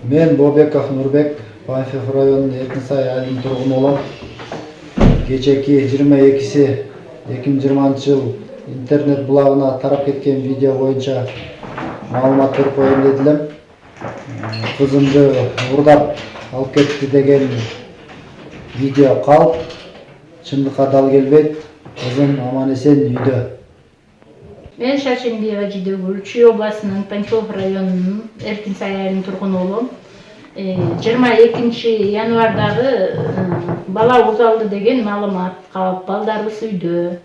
Мен Бобеков Нурбек, Панфилов районунун Эркинсай айылынын тургуну болом. Кечеки 22-си 2020 интернет булагына тарап кеткен видео боюнча маалымат берип коеюн дедилем. Кызымды урдап алып кетти деген видео калп. Чындыкка дал келбейт. Кызым аман эсен үйдө. Мен Шашимбиева Жидегүл, Чүй областынын Панфилов районунун Эркинсай айылынын тургуну болом. 22 январдагы бала узалды деген маалымат калып, балдарыбыз үйдө.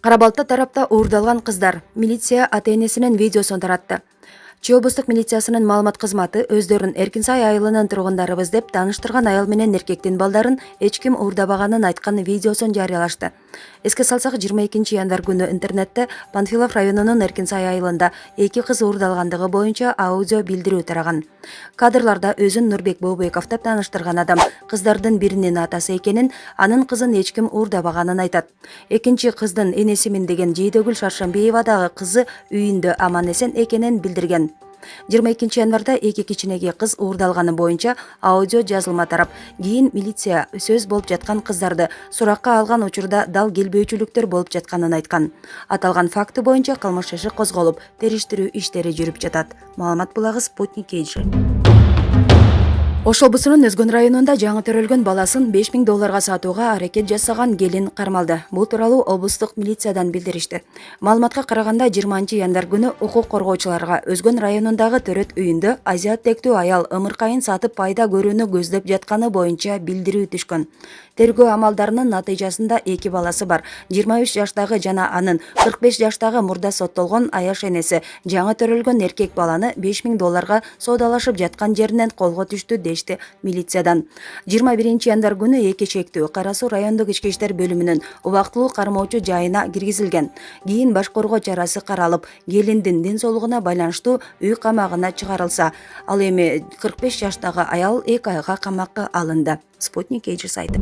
Карабалта тарапта уурдалган кыздар. Милиция ата-энесинин видеосун таратты. Чүй облустук милициясынын маалымат кызматы өздөрүн Эркинсай айылынын тургундарыбыз деп тааныштырган аял менен эркектин балдарын эч ким уурдабаганын айткан видеосун жарыялашты. Эске салсак, 22 январ күнү интернетте Панфилов районунун Эркинсай айылында 2 кыз уурдалгандыгы боюнча аудио билдирүү тараган. Кадрларда өзүн Нурбек Бобеков деп тааныштырган адам кыздардын биринин атасы экенин, анын кызын эч ким уурдабаганын айтат. Экинчи кыздын энесимин деген Жейдегүл Шаршембиева дагы кызы үйүндө аман эсен экенин билдирген. 22 январда 2 кичинеги кыз уурдалганы боюнча аудио жазылма тарап, кийин милиция сөз болуп жаткан кыздарды суракка алган учурда дал келбөөчүлүктөр болуп жатканын айткан. Аталган факты боюнча кылмыш иши козголуп, териштирүү иштери жүрүп жатат. Маалымат булагы Спутник KG. Ош облусунун Өзгөн районунда жаңы төрөлгөн баласын $5000 сатууга аракет жасаган келин кармалды. Бул тууралуу облустук милициядан билдиришти. Маалыматка караганда 20 январ күнү укук коргоочуларга Өзгөн районундагы төрөт үйүндө азиат тектүү аял ымыркайын сатып пайда көрүүнү көздөп жатканы боюнча билдирүү түшкөн. Тергөө амалдарынын натыйжасында 2 баласы бар 23 жаштагы жана анын 45 жаштагы мурда соттолгон аяш энеси жаңы төрөлгөн эркек баланы $5000 соодалашып жаткан жеринен колго түштү дешти милициядан. 21 январ күнү Экечектүү Кара Суу райондук ички иштер бөлүмүнүн убактылуу кармоочу жайына киргизилген. Кийин баш коргоо чарасы каралып, келиндин ден соолугуна байланыштуу үй камагына чыгарылса, ал эми 45 жаштагы аял 2 айга камакка алынды. Спутник KG сайты.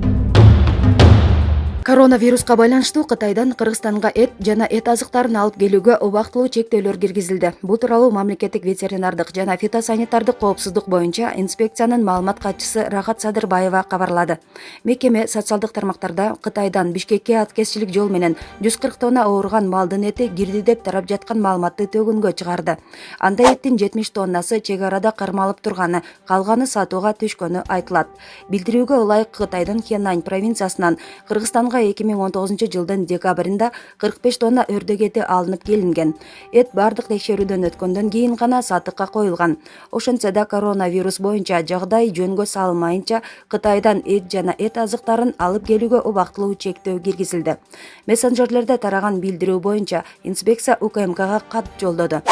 Коронавируска байланыштуу Кытайдан Кыргызстанга эт жана эт азыктарын алып келүүгө убактылуу чектөөлөр киргизилди. Бул тууралуу мамлекеттик ветеринардык жана фитосанитардык коопсуздук боюнча инспекциянын маалымат катчысы Рахат Садырбаева кабарлады. Мекеме социалдык тармактарда Кытайдан Бишкекке аткезчилик жол менен 140 тонна ооруган малдын эти кирди деп тарап жаткан маалыматты төгүнгө чыгарды. Анда эттин 70 тоннасы чек арада кармалып турганы, калганы сатууга түшкөнү айтылат. Билдирүүгө ылайык Кытайдын Хенань провинциясынан Кыргызстанга 2019 жылдын декабрында 45 тонна өрдөк эти алынып келинген. Эт бардык текшерүүдөн өткөндөн кийин гана сатыкка коюлган. Ошентсе да коронавирус боюнча жагдай жөнгө салынмайынча Кытайдан эт жана эт азыктарын алып келүүгө убактылуу чектөө киргизилди. Мессенджерлерде тараган билдирүү боюнча инспекция УКМКга кат жолдоду.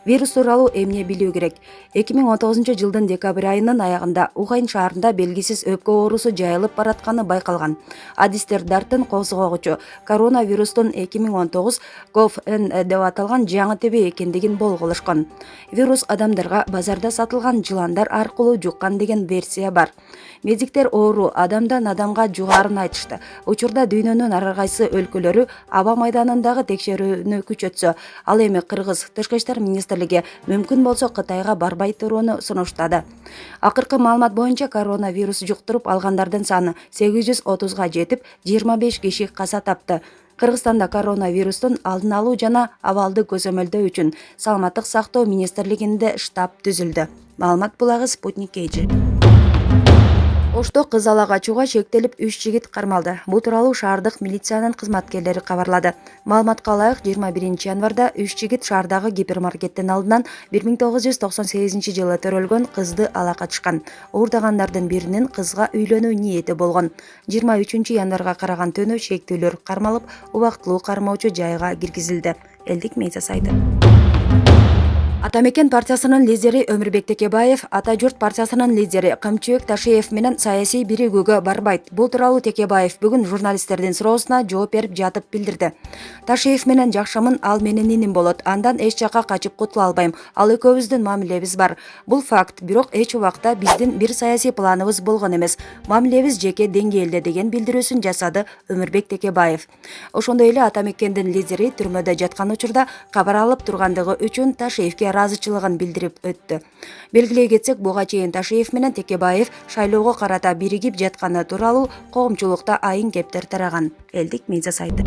Вирус тууралуу эмне билүү керек? 2019 жылдын декабрь айынын аягында Ухань шаарында белгисиз өпкө оорусу жайылып баратканы байкалган. Адистер Дартын козгогучу коронавирустун 2019 COV-N деп аталган жаңы тебе экендигин болголошкон. Вирус адамдарга базарда сатылган жыландар аркылуу жуккан деген версия бар. Медиктер оору адамдан адамга жугаарын айтышты. Учурда дүйнөнүн ар кайсы өлкөлөрү аба майданындагы текшерүүнү күчөтсө, ал эми Кыргыз Тышкы иштер министрлиги мүмкүн болсо Кытайга барбай турууну сунуштады. Акыркы маалымат боюнча коронавирус жуктуруп алгандардын саны 830га жетип, 25 киши каза тапты. Кыргызстанда коронавирустун алдын алуу жана абалды көзөмөлдөө үчүн Саламаттык сактоо министрлигинде штаб түзүлдү. Маалымат булагы Спутник KG. Ошто кыз ала качууга шектелип 3 жигит кармалды. Бул тууралуу шаардык милициянын кызматкерлери кабарлады. Маалыматка ылайык 21 январда 3 жигит шаардагы гипермаркеттин алдынан 1998 жылы төрөлгөн кызды ала качышкан. Уурдагандардын биринин кызга үйлөнүү ниети болгон. 23 январга караган түнү шектүүлөр кармалып, убактылуу кармоочу жайга киргизилди. Элдик медиа сайты. Атамекен партиясынын лидери Өмүрбек Текебаев Ата журт партиясынын лидери Камчыбек Ташиев менен саясий биригүүгө барбайт. Бул тууралуу Текебаев бүгүн журналисттердин суроосуна жооп берип жатып билдирди. Ташиев менен жакшымын, ал менин иним болот. Андан эч жака качып кутула албайм. Ал экөөбүздүн мамилебиз бар. Бул факт, бирок эч убакта биздин бир саясий планыбыз болгон эмес. Мамилебиз жеке деңгээлде деген билдирүүсүн жасады Өмүрбек Текебаев. Ошондой эле Атамекендин лидери түрмөдө жаткан учурда кабар алып тургандыгы үчүн Ташиевке ыраазычылыгын билдирип өттү. Белгилей кетсек, буга чейин Ташиев менен Текебаев шайлоого карата биригип жатканы тууралуу коомчулукта айын кептер тараган. Элдик медиа сайты.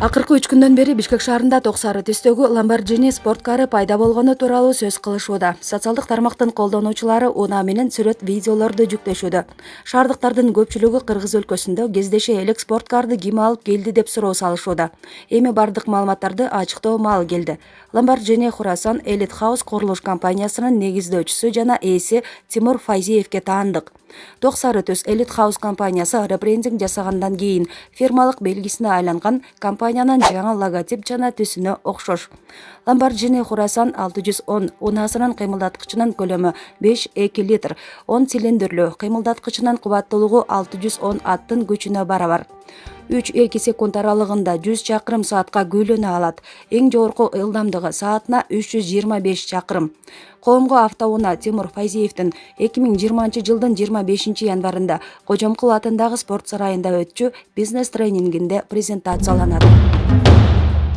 Акыркы 3 күндөн бери Бишкек шаарында ток сары түстөгү Lamborghini спорткары пайда болгону тууралуу сөз кылышууда. Социалдык тармактын колдонуучулары унаа менен сүрөт видеолорду жүктөшүүдө. Шаардыктардын көпчүлүгү Кыргыз өлкөсүндө кездеше элек спорткарды ким алып келди деп суроо салышууда. Эми бардык маалыматтарды ачыктоо маалы келди. Lamborghini Хурасан Elite House курулуш компаниясынын негиздөөчүсү жана ээси Тимур Файзиевке таандык. Ток сары түс Elite House компаниясы ребрендинг жасагандан кийин фирмалык белгисине айланган компаниянын жаңы логотип жана түсүнө окшош. Lamborghini Хурасан 610 унаасынын кыймылдаткычынын көлөмү 5,2 литр, 10 цилиндрлүү, кыймылдаткычынын кубаттуулугу 610 аттын күчүнө барабар. 3-2 секунд аралыгында 100 чакырым саатка күйлөнө алат. Эң жогорку ылдамдыгы саатына 325 чакырым. Коомго автоунаа Тимур Файзиевдин 2020 жылдын 25 январында Кожомкул атындагы спорт сарайында өтчү бизнес тренингинде презентацияланат.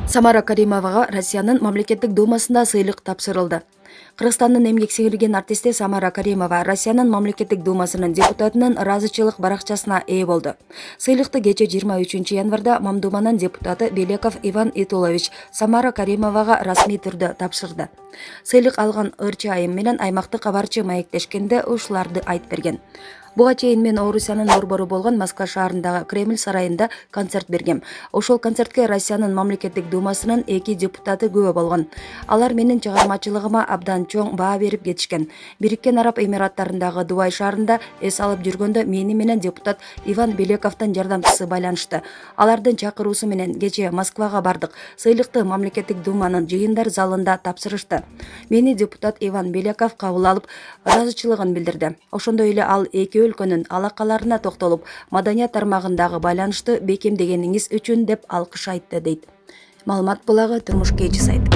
Самара Каримовага Россиянын мамлекеттик думасында сыйлык тапшырылды. Кыргызстандын эмгек сиңирген артисти Самара Каримова Россиянын мамлекеттик думасынын депутатынын ыраазычылык баракчасына ээ болду. Сыйлыкты кече 23 январда Мамдуманын депутаты Белеков Иван Итулович Самара Каримовага расмий түрдө тапшырды. Сыйлык алган ырчы айым менен аймактык кабарчы маектешкенде ушуларды айтып берген. Буга чейин мен Орусиянын борбору болгон Москва шаарындагы Кремль сарайында концерт бергем. Ошол концертке Россиянын мамлекеттик думасынын 2 депутаты күбө болгон. Алар менин чыгармачылыгыма абдан чоң баа берип кетишкен. Бириккен Араб Эмираттарындагы Дубай шаарында эс алып жүргөндө мени менен депутат Иван Белековдун жардамчысы байланышты. Алардын чакыруусу менен кече Москвага бардык. Сыйлыкты мамлекеттик думанын жыйындар залында тапшырышты. Мени депутат Иван Белеков кабыл алып, ыраазычылыгын билдирди. Ошондой эле ал эки өлкөнүн алакаларына токтолуп, маданият тармагындагы байланышты бекемдегениңиз үчүн деп алкыш айтты, дейт. Маалымат булагы Турмуш Кечи сайты.